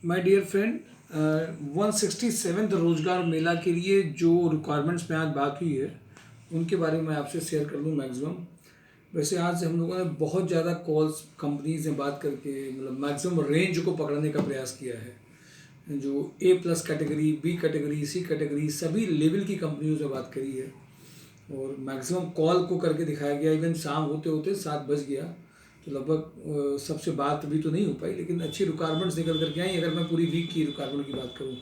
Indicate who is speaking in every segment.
Speaker 1: My dear friend, 167th रोजगार मेला के लिए जो रिक्वायरमेंट्स में आज बात हुई है उनके बारे में आपसे शेयर कर लूँ मैक्सिमम। वैसे आज हम लोगों ने बहुत ज़्यादा कॉल्स कंपनीज से बात करके मतलब मैक्सिमम रेंज को पकड़ने का प्रयास किया है। जो A+ category, B category, C category सभी लेवल की कंपनियों से बात करी है और मैक्सिमम कॉल को करके दिखाया गया। इवन शाम होते होते 7 बज गया तो लगभग सबसे बात भी तो नहीं हो पाई, लेकिन अच्छी रिक्वायरमेंट्स निकल करके आई। अगर मैं पूरी वीक की रिक्वायरमेंट की बात करूँ,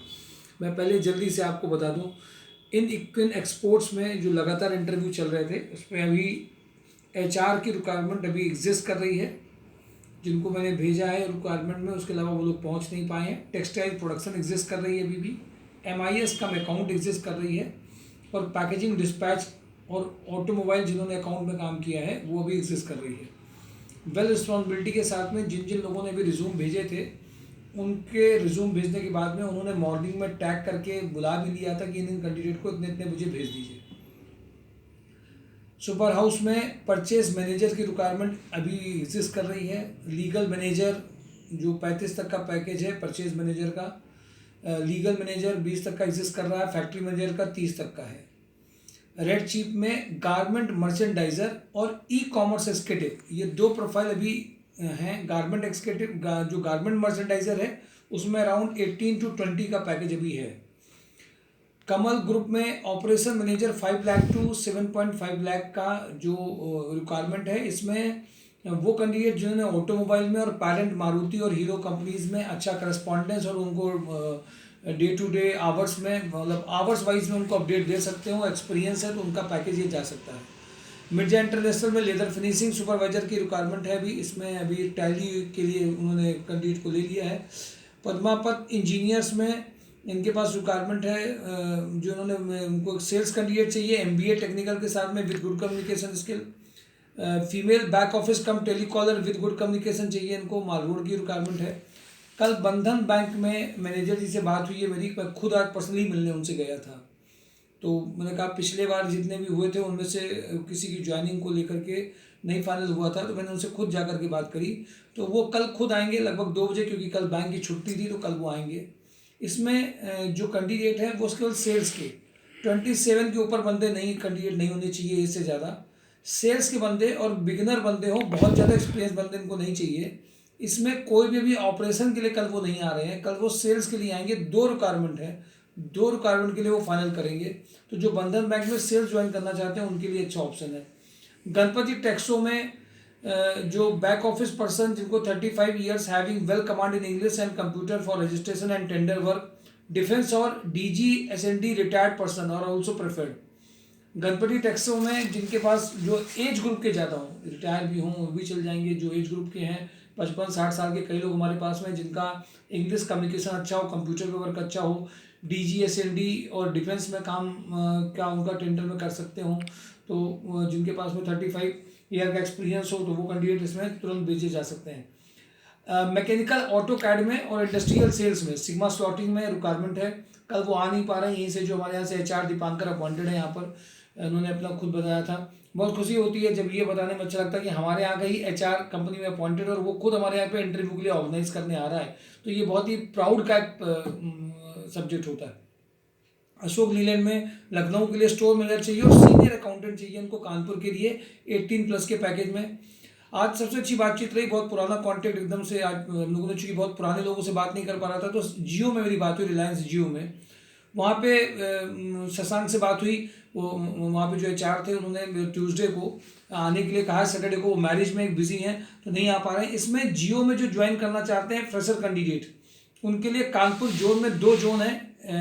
Speaker 1: मैं पहले जल्दी से आपको बता दूं, इन इक्विन एक्सपोर्ट्स में जो लगातार इंटरव्यू चल रहे थे उसमें अभी HR की रिक्वायरमेंट अभी एग्जिस्ट कर रही है। जिनको मैंने भेजा है रिक्वायरमेंट में, उसके अलावा वो लोग पहुंच नहीं पाए हैं। टेक्सटाइल प्रोडक्शन एग्जिस्ट कर रही है अभी भी। MIS का अकाउंट एग्जिस्ट कर रही है और पैकेजिंग डिस्पैच और ऑटोमोबाइल जिन्होंने अकाउंट में काम किया है वो भी एग्जिस्ट कर रही है। वेल रिस्पॉन्सिबिलिटी के साथ में जिन जिन लोगों ने भी रिज्यूम भेजे थे, उनके रिज्यूम भेजने के बाद में उन्होंने मॉर्निंग में टैग करके बुला भी लिया था कि इन कैंडिडेट को इतने इतने बजे भेज दीजिए। सुपर हाउस में परचेज मैनेजर की रिक्वायरमेंट अभी एग्जिस्ट कर रही है। लीगल मैनेजर जो 35 तक का पैकेज है परचेज मैनेजर का, लीगल मैनेजर 20 तक का एग्जिस्ट कर रहा है। फैक्ट्री मैनेजर का 30 तक का है। रेड चीप में गारमेंट मर्चेंडाइजर और E-कॉमर्स एग्जीक्यूटिव, ये दो प्रोफाइल अभी हैं। गारमेंट एग्जीक्यूटिव जो गारमेंट मर्चेंडाइजर है उसमें अराउंड 18 to 20 का पैकेज अभी है। कमल ग्रुप में operation manager 5 lakh to 7.5 lakh का जो रिक्वायरमेंट है, इसमें वो कैंडिडेट जिन्होंने ऑटोमोबाइल में और पैरेंट मारुति और हीरो कंपनीज में अच्छा करस्पॉन्डेंस और उनको डे टू डे आवर्स में मतलब आवर्स वाइज में उनको अपडेट दे सकते हो, एक्सपीरियंस है तो उनका पैकेज ये जा सकता है। मिर्जा इंटरनेशनल में लेदर फिनिशिंग सुपरवाइजर की रिक्वायरमेंट है अभी, इसमें अभी टैली के लिए उन्होंने कैंडिडेट को ले लिया है। पद्मापत इंजीनियर्स में इनके पास रिक्वायरमेंट है जो उन्होंने उनको सेल्स कैंडिडेट चाहिए MBA टेक्निकल के साथ में with good communication skill. Female back office come telecaller with good communication चाहिए इनको, माल रोड की रिक्वायरमेंट है। कल बंधन बैंक में मैनेजर जी से बात हुई है मेरी, मैं खुद आज पर्सनली मिलने उनसे गया था। तो मैंने कहा पिछले बार जितने भी हुए थे उनमें से किसी की ज्वाइनिंग को लेकर के नहीं फाइनल हुआ था, तो मैंने उनसे खुद जा कर के बात करी। तो वो कल खुद आएंगे लगभग 2 बजे, क्योंकि कल बैंक की छुट्टी थी तो कल वो आएंगे। इसमें जो कैंडिडेट है वो केवल सेल्स के 27 के ऊपर बंदे नहीं, कैंडिडेट नहीं होने चाहिए इससे ज़्यादा। सेल्स के बंदे और बिगिनर बंदे हो, बहुत ज़्यादा एक्सपीरियंस बंदे इनको नहीं चाहिए। इसमें कोई भी अभी ऑपरेशन के लिए कल वो नहीं आ रहे हैं, कल वो सेल्स के लिए आएंगे। 2 रिक्वायरमेंट है, 2 रिक्वायरमेंट के लिए वो फाइनल करेंगे। तो जो बंधन बैंक में सेल्स ज्वाइन करना चाहते हैं उनके लिए अच्छा ऑप्शन है। गणपति टेक्सो में जो बैक ऑफिस पर्सन जिनको 35 years having well command in English and computer for registration and tender work, defence और DG SND रिटायर्ड पर्सन और ऑल्सो प्रेफर्ड। गणपति टेक्सो में जिनके पास जो एज ग्रुप के ज़्यादा हों, रिटायर भी हों वो भी चल जाएंगे। जो एज ग्रुप के हैं 55-60 साल के कई लोग हमारे पास में, जिनका इंग्लिश कम्युनिकेशन अच्छा हो, कंप्यूटर पे वर्क अच्छा हो, DG SND और डिफेंस में काम क्या उनका टेंडर में कर सकते हो, तो जिनके पास में 35 ईयर का एक्सपीरियंस हो तो वो कैंडिडेट इसमें तुरंत भेजे जा सकते हैं। मैकेनिकल ऑटो कैड में और इंडस्ट्रियल सेल्स में सिग्मा स्लॉटिंग में रिक्वायरमेंट है। कल वो आ नहीं पा रहे हैं, यहीं से जो हमारे यहाँ से HR दीपांकर अपॉइंटेड है यहाँ पर, उन्होंने अपना खुद बताया था। बहुत खुशी होती है जब ये बताने में अच्छा लगता है कि हमारे यहाँ का ही HR कंपनी में अपॉइंटेड और वो खुद हमारे यहाँ पे इंटरव्यू के लिए ऑर्गेनाइज करने आ रहा है, तो ये बहुत ही प्राउड का सब्जेक्ट होता है। अशोक लीलैंड में लखनऊ के लिए स्टोर मैनेजर चाहिए और सीनियर अकाउंटेंट चाहिए उनको कानपुर के लिए 18+ के पैकेज में। आज सबसे अच्छी बातचीत रही, बहुत पुराना कॉन्टेक्ट एकदम से। आज हम लोगों ने चूँकि बहुत पुराने लोगों से बात नहीं कर पा रहा था, तो जियो में मेरी बात हुई, रिलायंस जियो में। वहाँ पे शशांक से बात हुई। वो वहाँ पे जो HR थे उन्होंने ट्यूसडे को आने के लिए कहा, सैटरडे को वो मैरिज में बिजी हैं तो नहीं आ पा रहे हैं। इसमें जियो में जो ज्वाइन करना चाहते हैं फ्रेशर कैंडिडेट, उनके लिए कानपुर जोन में 2 जोन है,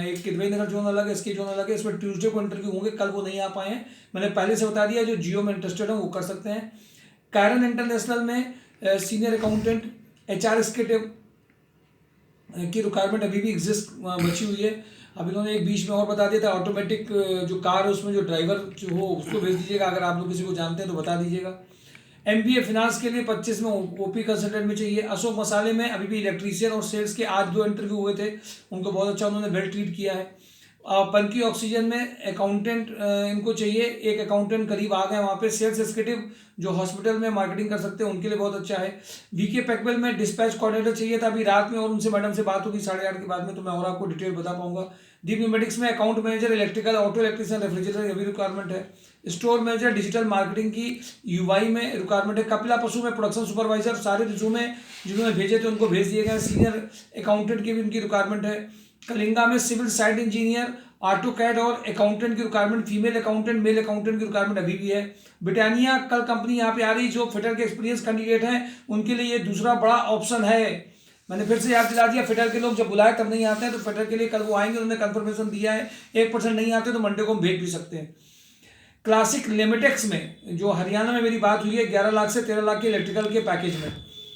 Speaker 1: एक किदवई नगर जोन अलग है, इसकी जोन अलग है। इसमें ट्यूसडे को इंटरव्यू होंगे, कल वो नहीं आ पाए हैं। मैंने पहले से बता दिया, जो जियो में इंटरेस्टेड है वो कर सकते हैं। कैरन इंटरनेशनल में सीनियर अकाउंटेंट HR एग्जीक्यूटिव की रिक्वायरमेंट अभी भी एग्जिस्ट बची हुई है। अब इन्होंने एक बीच में और बता दिया था, ऑटोमेटिक जो कार है उसमें जो ड्राइवर जो हो उसको भेज दीजिएगा, अगर आप लोग किसी को जानते हैं तो बता दीजिएगा। MBA फिनांस के लिए 25 में OP कंसल्टेंट में चाहिए। अशोक मसाले में अभी भी इलेक्ट्रीशियन और सेल्स के आज 2 इंटरव्यू हुए थे, उनको बहुत अच्छा उन्होंने वेल ट्रीट किया है। पंकी ऑक्सीजन में अकाउंटेंट इनको चाहिए, एक अकाउंटेंट करीब आ गए वहाँ पे। सेल्स एग्जीक्यूटिव जो हॉस्पिटल में मार्केटिंग कर सकते हैं उनके लिए बहुत अच्छा है। वीके पैकवेल में डिस्पैच कोऑर्डिनेटर चाहिए था, अभी रात में और उनसे मैडम से बात होगी 8:30 के बाद में, तो मैं और आपको डिटेल बता पाऊंगा। दीप न्यूमेटिक्स में account manager electrical, auto electrician, refrigerator अभी रिक्वायरमेंट है। स्टोर मैनेजर डिजिटल मार्केटिंग की यूआई में रिक्वायरमेंट है। कपिला पशु में प्रोडक्शन सुपरवाइजर, सारे रिज्यूमे जिन्होंने भेजे थे उनको भेज दिए गए। सीनियर अकाउंटेंट की भी उनकी रिक्वायरमेंट है। कलिंगा में civil site engineer, AutoCAD और अकाउंटेंट की requirement, female accountant, male accountant की रिक्वायरमेंट अभी भी है। ब्रिटानिया कल कंपनी यहाँ पे आ रही, जो फिटर के एक्सपीरियंस कैंडिडेट हैं उनके लिए ये दूसरा बड़ा ऑप्शन है। मैंने फिर से याद दिला दिया, फिटर के लोग जब बुलाए तब नहीं आते हैं, तो फिटर के लिए कल वो आएंगे, उन्होंने कंफर्मेशन दिया है। 1% नहीं आते तो मंडे को हम भेज भी सकते हैं। क्लासिक लिमिटेक्स में जो हरियाणा में मेरी बात हुई है 11 लाख से 13 लाख के इलेक्ट्रिकल के पैकेज में।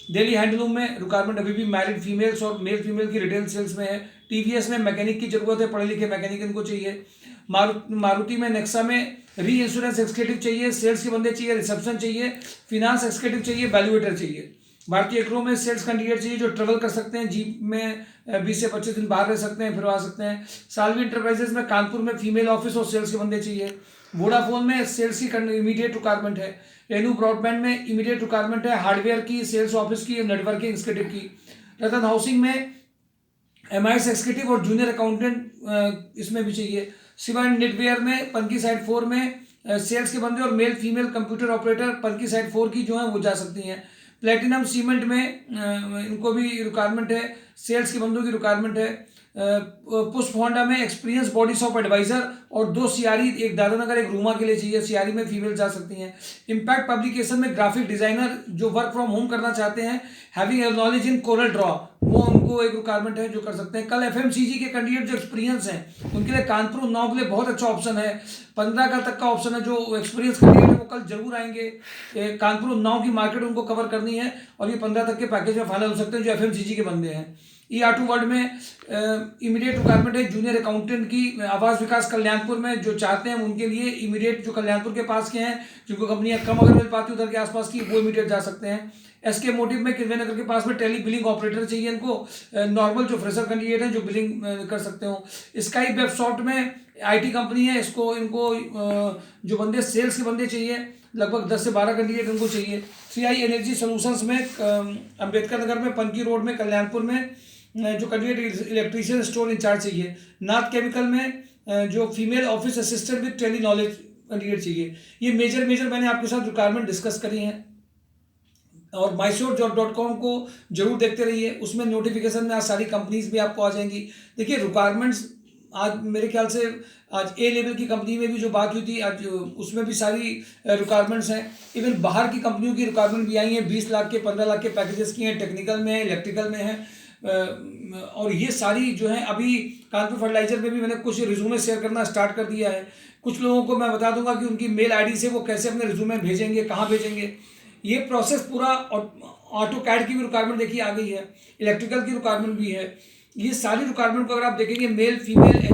Speaker 1: दिल्ली हैंडलूम में रिक्वायरमेंट अभी भी मैरिड फीमेल्स और मेल फीमेल की रिटेल सेल्स में है। टीवीएस में मैकेनिक की जरूरत है, पढ़े लिखे मैकेनिक इनको चाहिए। मारुति में नेक्सा में री इंश्योरेंस एक्सिक्यूटिव चाहिए, सेल्स के बंदे चाहिए, रिसेप्शन चाहिए, फिनांस एक्सिक्यूटिव चाहिए, वैल्यूएटर चाहिए। भारतीय एग्रो में सेल्स कैंडिडेट चाहिए जो ट्रेवल कर सकते हैं, जीप में 20 से 25 दिन बाहर रह सकते हैं, फिर आ सकते हैं। सालवी इंटरप्राइजेस में कानपुर में फीमेल ऑफिस और सेल्स के बंदे चाहिए। वोडाफोन में सेल्स की इमीडिएट रिक्वायरमेंट है। रेनू ब्रॉडबैंड में इमीडिएट रिक्वायरमेंट है, हार्डवेयर की, सेल्स ऑफिस की, नेटवर्किंग एक्सिक्यूटिव की। रतन हाउसिंग में एमआईएस एक्सिक्यूटिव और जूनियर अकाउंटेंट इसमें भी चाहिए। सिवा नेटवेयर में पंकी साइड 4 में सेल्स के बंदे और मेल फीमेल कंप्यूटर ऑपरेटर पंकी साइड 4 की जो है वो जा सकती हैं। प्लेटिनम सीमेंट में इनको भी रिक्वायरमेंट है, सेल्स के बंदों की रिक्वायरमेंट है। पुष्प होंडा में एक्सपीरियंस बॉडी शॉप एडवाइजर और 2 सीआरई, एक दादानगर एक रूमा के लिए चाहिए, सीआरई में फीमेल जा सकती हैं। इम्पैक्ट पब्लिकेशन में ग्राफिक डिजाइनर जो वर्क फ्रॉम होम करना चाहते हैं, having knowledge in Corel Draw, वो उनको एक रिक्वायरमेंट है जो कर सकते हैं। कल एफएमसीजी के कैंडिडेट जो एक्सपीरियंस हैं उनके लिए कानपुर 9 के लिए बहुत अच्छा ऑप्शन है। 15 का तक का ऑप्शन है, जो एक्सपीरियंस कैंडिडेट है वो कल जरूर आएंगे। कानपुर 9 की मार्केट उनको कवर करनी है और ये 15 तक के पैकेज में फाइनल हो सकते हैं जो एफएमसीजी के बंदे हैं। E-R2 वर्ल्ड में इमीडिएट रिक्वायरमेंट है जूनियर अकाउंटेंट की। आवास विकास कल्याणपुर में जो चाहते हैं उनके लिए इमीडिएट, जो कल्याणपुर के पास के हैं जिनको कंपनियां कम अगर मिल पाती उधर के आसपास की, वो इमीडिएट जा सकते हैं। एसके मोटिव में किरवे नगर के पास में टेली बिलिंग ऑपरेटर चाहिए इनको, नॉर्मल जो फ्रेशर कैंडिडेट हैं जो बिलिंग कर सकते हो। स्काई वेबसॉफ्ट में आईटी कंपनी है, इनको जो बंदे सेल्स के बंदे चाहिए, लगभग 10 से 12 कैंडिडेट इनको चाहिए। सीआई एनर्जी सोल्यूशंस में अम्बेडकर नगर में, पनकी रोड में, कल्याणपुर में जो कैंडिडेट इलेक्ट्रीशियन स्टोर इंचार्ज चाहिए। नाथ केमिकल में जो female office assistant with Tally knowledge candidate चाहिए। ये मेजर मैंने आपके साथ रिक्वायरमेंट डिस्कस करी हैं और myshorejob.com को जरूर देखते रहिए, उसमें नोटिफिकेशन में आज सारी कंपनीज भी आपको आ जाएंगी। देखिए रिक्वायरमेंट्स आज मेरे ख्याल से आज ए लेवल की कंपनी में भी जो बात हुई थी आज उसमें भी सारी रिक्वायरमेंट्स हैं। इवन बाहर की कंपनियों की रिक्वायरमेंट भी आई हैं, 20 लाख के 15 लाख के पैकेजेस की हैं, टेक्निकल में है, इलेक्ट्रिकल में है। और ये सारी जो है अभी कानपुर फर्टिलाइजर में भी मैंने कुछ रिज्यूमे शेयर करना स्टार्ट कर दिया है। कुछ लोगों को मैं बता दूंगा कि उनकी मेल आईडी से वो कैसे अपने रिज्यूमे भेजेंगे, कहाँ भेजेंगे। ये प्रोसेस पूरा, ऑटो कैड की भी रिक्वायरमेंट देखिए आ गई है, इलेक्ट्रिकल की रिक्वायरमेंट भी है। ये सारी रिक्वायरमेंट को अगर आप देखेंगे मेल फीमेल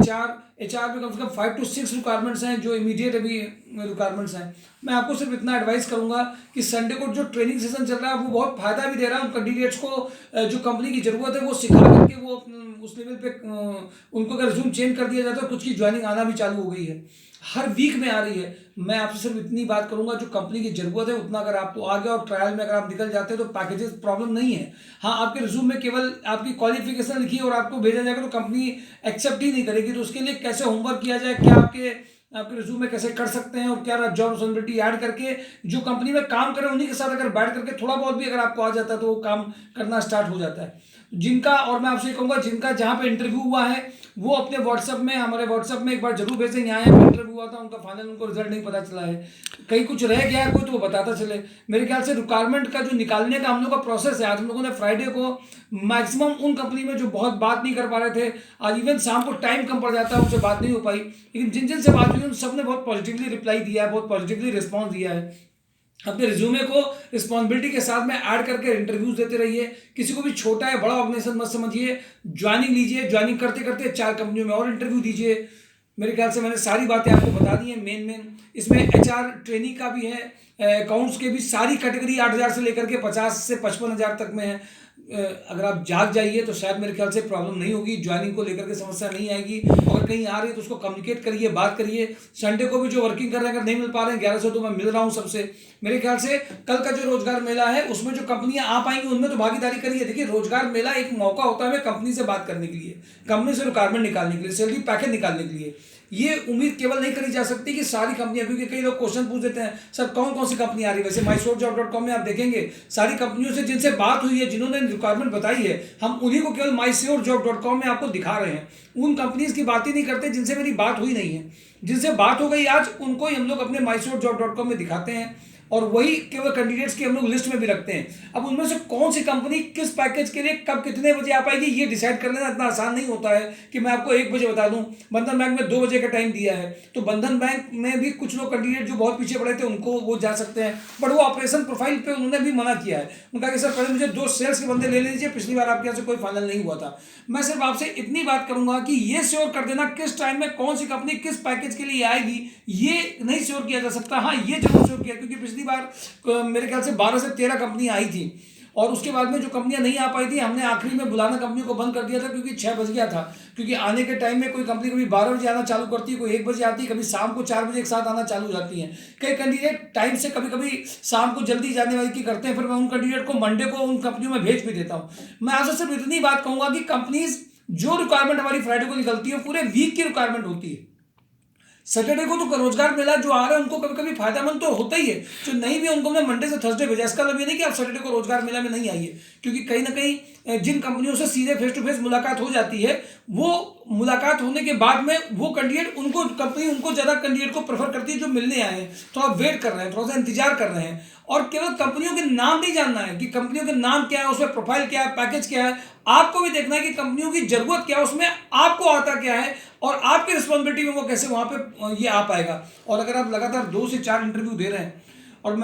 Speaker 1: एचआर में कम से कम 5 to 6 रिक्वायरमेंट्स हैं जो इमीडिएट अभी रिक्वायरमेंट्स हैं। मैं आपको सिर्फ इतना एडवाइस करूंगा कि संडे को जो ट्रेनिंग सेशन चल रहा है वो बहुत फायदा भी दे रहा है उन कैंडिडेट्स को, जो कंपनी की जरूरत है वो सिखा करके वो उस लेवल पे उनको अगर रिज्यूम चेंज कर दिया जाता है, कुछ की ज्वाइनिंग आना भी चालू हो गई है, हर वीक में आ रही है। मैं आपसे सिर्फ इतनी बात करूंगा, जो कंपनी की जरूरत है उतना अगर आपको आ गया और ट्रायल में अगर आप निकल जाते हैं तो पैकेजेस प्रॉब्लम नहीं है। हाँ, आपके रिज्यूम में केवल आपकी क्वालिफिकेशन लिखी है और आपको भेजा जाएगा तो कंपनी एक्सेप्ट ही नहीं करेगी। तो उसके लिए कैसे होमवर्क किया जाए, क्या आपके रिज्यूम में कैसे कर सकते हैं और क्या जॉब रिस्पॉन्सिबिलिटी ऐड करके जो कंपनी में काम करें उन्हीं के साथ अगर बैठ करके थोड़ा बहुत भी अगर आपको आ जाता है तो वो काम करना स्टार्ट हो जाता है। जिनका, और मैं आपसे कहूँगा जिनका जहाँ पे इंटरव्यू हुआ है वो अपने व्हाट्सएप में, हमारे व्हाट्सएप में एक बार जरूर भेजें। यहाँ इंटरव्यू हुआ था उनका, फाइनल उनको रिजल्ट नहीं पता चला है, कहीं कुछ रह गया है कोई तो वो बताता चले। मेरे ख्याल से रिक्वायरमेंट का जो निकालने का हम लोग का प्रोसेस है, आज हम लोगों ने फ्राइडे को मैक्सिमम उन कंपनी में जो बहुत बात नहीं कर पा रहे थे, आज इवन शाम को टाइम कम पड़ जाता है उनसे बात नहीं हो पाई, लेकिन जिन जिन से बात हुई उन सब ने बहुत पॉजिटिवली रिप्लाई दिया है, बहुत पॉजिटिवली रिस्पॉन्स दिया है। अपने रिज्यूमे को रिस्पॉन्सिबिलिटी के साथ में ऐड करके इंटरव्यूज देते रहिए। किसी को भी छोटा है बड़ा ऑर्गेनाइजेशन मत समझिए, ज्वाइनिंग लीजिए, ज्वाइनिंग करते करते 4 कंपनियों में और इंटरव्यू दीजिए। मेरे ख्याल से मैंने सारी बातें आपको बता दी हैं। मेन इसमें एचआर ट्रेनिंग का भी है, अकाउंट्स के भी सारी कैटेगरी 8,000 से लेकर के 50 से 55,000 तक में है। अगर आप जाग जाइए तो शायद मेरे ख्याल से प्रॉब्लम नहीं होगी, ज्वाइनिंग को लेकर के समस्या नहीं आएगी। अगर कहीं आ रही है तो उसको कम्युनिकेट करिए, बात करिए। संडे को भी जो वर्किंग कर रहे हैं अगर नहीं मिल पा रहे हैं 11 से, तो मैं मिल रहा हूँ सबसे। मेरे ख्याल से कल का जो रोजगार मेला है उसमें जो कंपनियां आ पाएंगी उनमें तो भागीदारी करिए। देखिए, रोजगार मेला एक मौका होता है कंपनी से बात करने के लिए, कंपनी से रिक्वायरमेंट निकालने के लिए, सैलरी पैकेज निकालने के लिए। ये उम्मीद केवल नहीं करी जा सकती कि सारी कंपनियां, क्योंकि कई लोग क्वेश्चन पूछ देते हैं सर कौन कौन सी कंपनी आ रही है। वैसे mysourcejob.com में आप देखेंगे सारी कंपनियों से जिनसे बात हुई है, जिन्होंने रिक्वायरमेंट बताई है, हम उन्हीं को केवल mysourcejob.com में आपको दिखा रहे हैं। उन कंपनीज की बात ही नहीं करते जिनसे मेरी बात हुई नहीं है। जिनसे बात हो गई आज उनको ही हम लोग अपने mysourcejob.com में दिखाते हैं, और वही केवल कैंडिडेट्स की हम लोग लिस्ट में भी रखते हैं। अब उनमें से कौन सी कंपनी किस पैकेज के लिए कब कितने बजे आ पाएगी ये डिसाइड कर लेना इतना आसान नहीं होता है कि मैं आपको 1 बजे बता दूं। बंधन बैंक में 2 बजे का टाइम दिया है, तो बंधन बैंक में भी कुछ लोग कैंडिडेट जो बहुत पीछे पड़े थे उनको वो जा सकते हैं, बट वो ऑपरेशन प्रोफाइल पे उन्होंने भी मना किया है। उनका कि सर पहले मुझे 2 सेल्स के बंदे ले लीजिए, पिछली बार आपके यहाँ से कोई फाइनल नहीं हुआ था। मैं सिर्फ आपसे इतनी बात करूंगा कि ये श्योर कर देना किस टाइम में कौन सी कंपनी किस पैकेज के लिए आएगी, ये नहीं श्योर किया जा सकता। हाँ, ये जरूर श्योर किया, क्योंकि पिछली बार मेरे ख्याल से 12 से 13 कंपनी आई थी, और उसके बाद में जो कंपनियां नहीं आ पाई थी हमने आखिरी में बुलाना कंपनियों को बंद कर दिया था, क्योंकि 6 बज गया था। क्योंकि आने के टाइम में कोई कंपनी कभी 12 बजे आना चालू करती है, कोई 1 बजे आती है, कभी शाम को 4 बजे एक साथ आना चालू हो जाती है। कई कैंडिडेट टाइम से कभी कभी शाम को जल्दी जाने वाली की करते हैं, फिर मैं उन कैंडिडेट को मंडे को उन कंपनियों में भेज भी देता हूँ। मैं आपसे सिर्फ इतनी बात कहूंगा कि कंपनीज जो रिक्वायरमेंट हमारी फ्राइडे को निकलती है पूरे वीक की रिक्वायरमेंट होती है। सैटरडे को तो रोजगार मेला जो आ रहा है उनको कभी कभी फायदेमंद तो होता ही है, जो नहीं भी उनको हमने मंडे से थर्सडे भेजा। इसका मतलब ये नहीं कि आप सैटरडे को रोजगार मेला में नहीं आइए, क्योंकि कहीं ना कहीं जिन कंपनियों से सीधे फेस टू फेस मुलाकात हो जाती है, वो मुलाकात होने के बाद में वो कैंडिडेट उनको कंपनी उनको ज़्यादा कैंडिडेट को प्रेफर करती है जो मिलने आए हैं, थोड़ा वेट कर रहे हैं, थोड़ा सा इंतजार कर रहे हैं। और केवल कंपनियों के नाम नहीं जानना है कि कंपनियों के नाम क्या है, उसमें प्रोफाइल क्या है, पैकेज क्या है। आपको भी देखना है कि कंपनियों की जरूरत क्या है, उसमें आपको आता क्या है, और आपकी रिस्पॉन्सिबिलिटी में वो कैसे वहां पे ये आ पाएगा। और अगर आप लगातार 2 से 4 इंटरव्यू दे रहे हैं और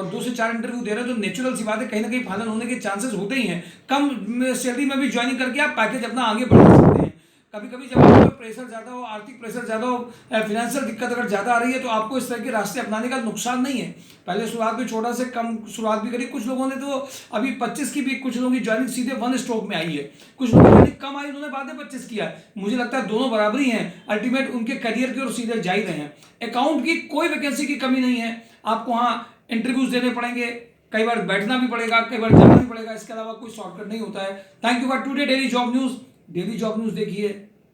Speaker 1: 2 से 4 इंटरव्यू दे रहे हैं, तो नेचुरल सी बात है कहीं ना कहीं फाइनल होने के चांसेस होते ही हैं। कम सैलरी में भी ज्वाइनिंग करके आप पैकेज अपना आगे बढ़ा सकते हैं। कभी कभी जब आपको प्रेशर ज़्यादा हो, आर्थिक प्रेशर ज़्यादा हो, फिनेंशियल दिक्कत अगर ज़्यादा आ रही है, तो आपको इस तरह के रास्ते अपनाने का नुकसान नहीं है। पहले शुरुआत में छोटा से कम शुरुआत भी करी, कुछ लोगों ने तो अभी 25 की भी, कुछ लोगों की ज्वाइनिंग सीधे 1 स्ट्रोक में आई है, कुछ लोगों की ज्वाइनिंग कम आई उन्होंने बाद में 25 किया। मुझे लगता है दोनों बराबर ही हैं, अल्टीमेट उनके करियर की ओर सीधे जा ही रहे हैं। अकाउंट की कोई वैकेंसी की कमी नहीं है, आपको वहाँ इंटरव्यूज देने पड़ेंगे, कई बार बैठना भी पड़ेगा, कई बार जाना भी पड़ेगा, इसके अलावा कोई शॉर्टकट नहीं होता है। Thank you for today daily job news. Daily job news देखिए,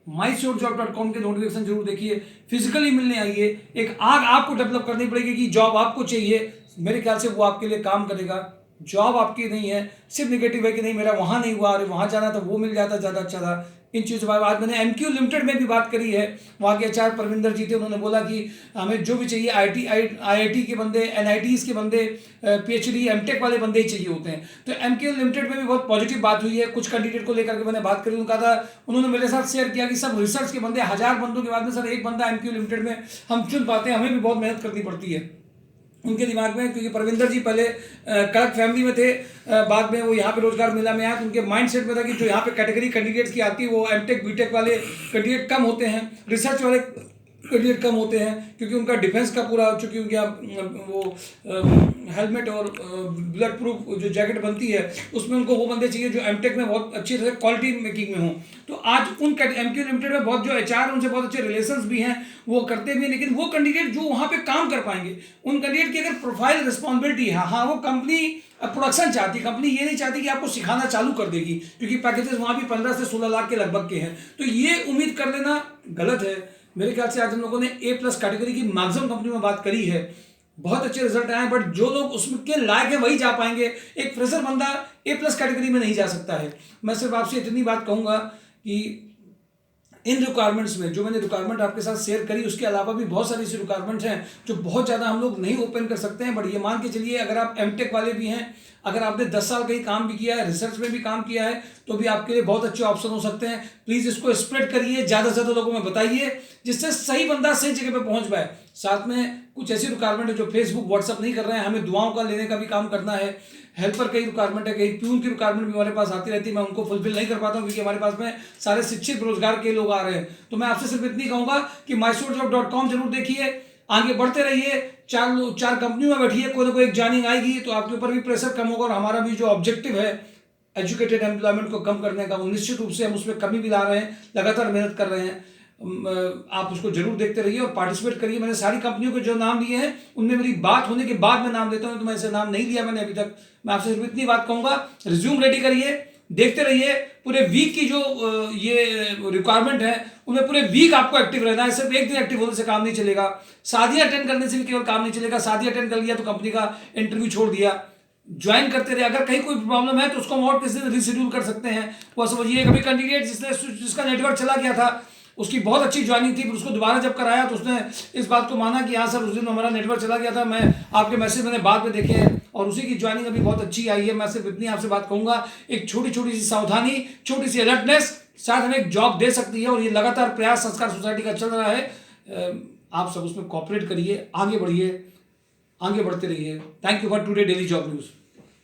Speaker 1: mysourcejob.com के नोटिफिकेशन जरूर देखिए, फिजिकली मिलने आइए। एक आग आपको डेवलप करनी पड़ेगी कि जॉब आपको चाहिए, मेरे ख्याल से वो आपके लिए काम करेगा। जॉब आपकी नहीं है, सिर्फ निगेटिव है कि नहीं मेरा वहाँ नहीं हुआ, अरे वहाँ जाना था वो मिल जाता ज़्यादा अच्छा था। इन चीज़ों पर आज मैंने MQ लिमिटेड में भी बात करी है, वहाँ के HR परविंदर जी थे, उन्होंने बोला कि हमें जो भी चाहिए IIT के बंदे, NITs के बंदे, PhD MTech वाले बंदे ही चाहिए होते हैं। तो MQ लिमिटेड में भी बहुत पॉजिटिव बात हुई है। कुछ कैंडिडेट को लेकर के मैंने बात करी, उनका था, उन्होंने मेरे साथ शेयर किया कि सब रिसर्च के बंदे 1000 बंदों के बाद में सर एक बंदा MQ लिमिटेड में हम चुन पाते हैं, हमें भी बहुत मेहनत करनी पड़ती है उनके दिमाग में, क्योंकि परविंदर जी पहले कड़क फैमिली में थे, बाद में वो यहाँ पे रोजगार मेला में आया, तो उनके माइंडसेट में था कि जो यहाँ पे कैटेगरी कैंडिडेट्स की आती है वो MTech BTech वाले कैंडिडेट कम होते हैं, रिसर्च वाले कैंडिडेट कम होते हैं, क्योंकि उनका डिफेंस का पूरा, चूंकि उनका वो हेलमेट और बुलेट प्रूफ जो जैकेट बनती है उसमें उनको वो बंदे चाहिए जो MTech में बहुत अच्छी तरह क्वालिटी मेकिंग में हो। तो आज उन MQ लिमिटेड में बहुत जो HR उनसे बहुत अच्छे रिलेशंस भी हैं, वो करते भी हैं, लेकिन वो कैंडिडेट जो वहाँ पे काम कर पाएंगे, उन कैंडिडेट की अगर प्रोफाइल रिस्पॉन्सिबिलिटी है, हाँ वो कंपनी प्रोडक्शन चाहती, कंपनी ये नहीं चाहती कि आपको सिखाना चालू कर देगी, क्योंकि पैकेजेस वहाँ भी 15 से 16 लाख के लगभग के हैं। तो ये उम्मीद कर लेना गलत है। मेरे ख्याल से आज हम लोगों ने A+ कैटेगरी की मैक्सिमम कंपनी में बात करी है, बहुत अच्छे रिजल्ट आए, बट जो लोग उसके लायक है वही जा पाएंगे। एक फ्रेशर बंदा A+ कैटेगरी में नहीं जा सकता है। मैं सिर्फ आपसे इतनी बात कहूँगा कि इन रिक्वायरमेंट्स में जो मैंने रिक्वायरमेंट आपके साथ शेयर करी, उसके अलावा भी बहुत सारी ऐसी रिक्वायरमेंट्स हैं जो बहुत ज़्यादा हम लोग नहीं ओपन कर सकते हैं। बट ये मान के चलिए, अगर आप MTech वाले भी हैं, अगर आपने 10 साल कहीं काम भी किया है, रिसर्च में भी काम किया है, तो भी आपके लिए बहुत अच्छे ऑप्शन हो सकते हैं। प्लीज़ इसको स्प्रेड करिए, ज़्यादा से ज़्यादा लोगों में बताइए, जिससे सही बंदा सही जगह पे पहुंच पाए। साथ में कुछ ऐसी रिक्वायरमेंट है जो फेसबुक व्हाट्सअप नहीं कर रहे हैं, हमें दुआओं का लेने का भी काम करना है। हेल्पर की रिक्वायरमेंट है, कहीं प्यून की रिक्वायरमेंट भी हमारे पास आती रहती है, मैं उनको फुलफिल नहीं कर पाता हूँ, क्योंकि हमारे पास में सारे शिक्षित रोजगार के लोग आ रहे हैं। तो मैं आपसे सिर्फ इतनी कहूँगा कि mysourcejob.com जरूर देखिए, आगे बढ़ते रहिए, 4 कंपनियों में बैठिए, कोई ना कोई एक ज्वाइनिंग आएगी तो आपके ऊपर भी प्रेशर कम होगा, और हमारा भी जो ऑब्जेक्टिव है एजुकेटेड एम्प्लॉयमेंट को कम करने का, वो निश्चित रूप से हम उसमें कमी भी ला रहे हैं, लगातार मेहनत कर रहे हैं। आप उसको जरूर देखते रहिए और पार्टिसिपेट करिए। मैंने सारी कंपनियों के जो नाम लिए हैं उनमें मेरी बात होने के बाद मैं नाम लेता हूँ, तो मैं ऐसे नाम नहीं लिया मैंने अभी तक। मैं आपसे सिर्फ इतनी बात कहूँगा, रिज्यूम रेडी करिए, देखते रहिए। पूरे वीक की जो ये रिक्वायरमेंट है उनमें पूरे वीक आपको एक्टिव रहना है, सिर्फ एक दिन एक्टिव होने से काम नहीं चलेगा। शादियां अटेंड करने से भी केवल काम नहीं चलेगा। शादी अटेंड कर लिया तो कंपनी का इंटरव्यू छोड़ दिया, ज्वाइन करते रहे। अगर कहीं कोई प्रॉब्लम है तो उसको हम और किसी दिन रिशेड्यूल कर सकते हैं। वो समझिए कभी कैंडिडेट जिसका नेटवर्क चला गया था, उसकी बहुत अच्छी ज्वाइनिंग थी, फिर उसको दोबारा जब कराया तो उसने इस बात को माना कि हाँ सर उस दिन हमारा नेटवर्क चला गया था, मैं आपके मैसेज मैंने बाद में देखे हैं, और उसी की ज्वाइनिंग अभी बहुत अच्छी आई है। मैं सिर्फ इतनी आपसे बात कहूँगा, एक छोटी छोटी सी सावधानी, छोटी सी अलर्टनेस शायद हमें एक जॉब दे सकती है, और ये लगातार प्रयास संस्कार सोसाइटी का चल रहा है। आप सब उसमें कॉपरेट करिए, आगे बढ़िए, आगे बढ़ते रहिए। Thank you for today daily job news.